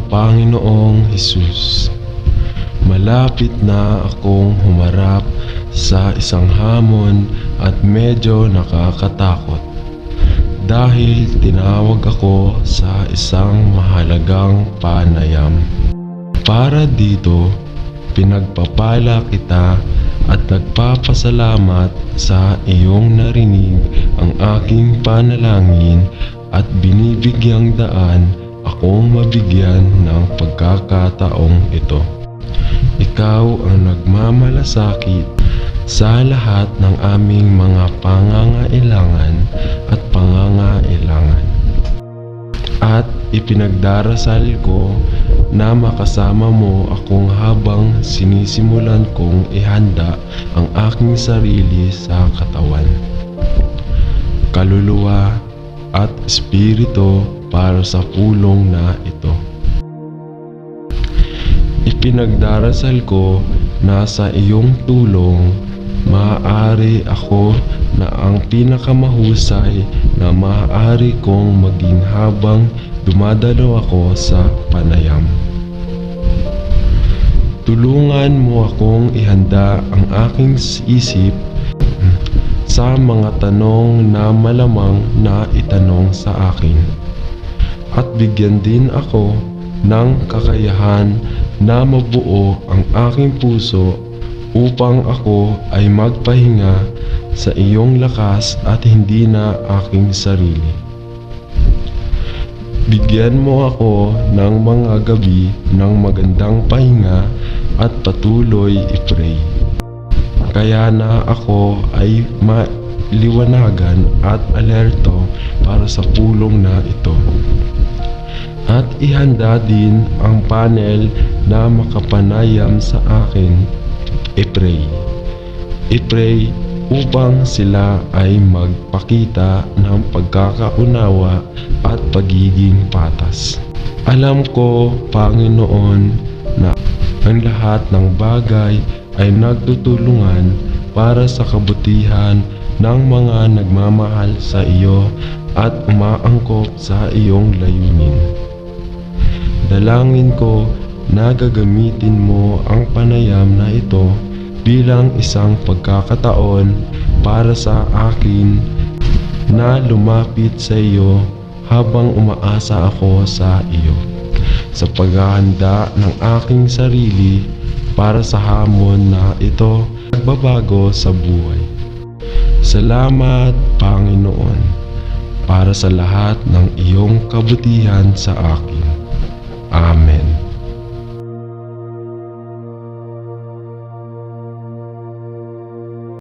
Panginoong Hesus. Malapit na akong humarap sa isang hamon at medyo nakakatakot. Dahil tinawag ako sa isang mahalagang panayam. Para dito, pinagpapala kita at nagpapasalamat sa iyong narinig ang aking panalangin at binibigyang daan akong mabigyan ng pagkakataong ito. Ikaw ang nagmamalasakit sa lahat ng aming mga pangangailangan at pangangailangan. At ipinagdarasal ko na makasama mo akong habang sinisimulan kong ihanda ang aking sarili sa katawan, kaluluwa at espiritu para sa pulong na ito. Ipinagdarasal ko na sa iyong tulong maaari ako na ang pinakamahusay na maaari kong maging habang dumadalo ako sa panayam. Tulungan mo akong ihanda ang aking isip sa mga tanong na malamang na itanong sa akin. At bigyan din ako ng kakayahan na mabuo ang aking puso upang ako ay magpahinga sa iyong lakas at hindi na aking sarili. Bigyan mo ako ng mga gabi ng magandang pahinga at patuloy i-pray. Kaya na ako ay maliwanagan at alerto para sa pulong na ito. At ihanda din ang panel na makapanayam sa akin. I-pray upang sila ay magpakita ng pagkakaunawa at pagiging patas. Alam ko, Panginoon, na ang lahat ng bagay ay nagtutulungan para sa kabutihan ng mga nagmamahal sa iyo at umaangkop sa iyong layunin. Dalangin ko na gagamitin mo ang panayam na ito bilang isang pagkakataon para sa akin na lumapit sa iyo habang umaasa ako sa iyo sa paghahanda ng aking sarili para sa hamon na ito nagbabago sa buhay. Salamat, Panginoon, para sa lahat ng iyong kabutihan sa akin. Amen.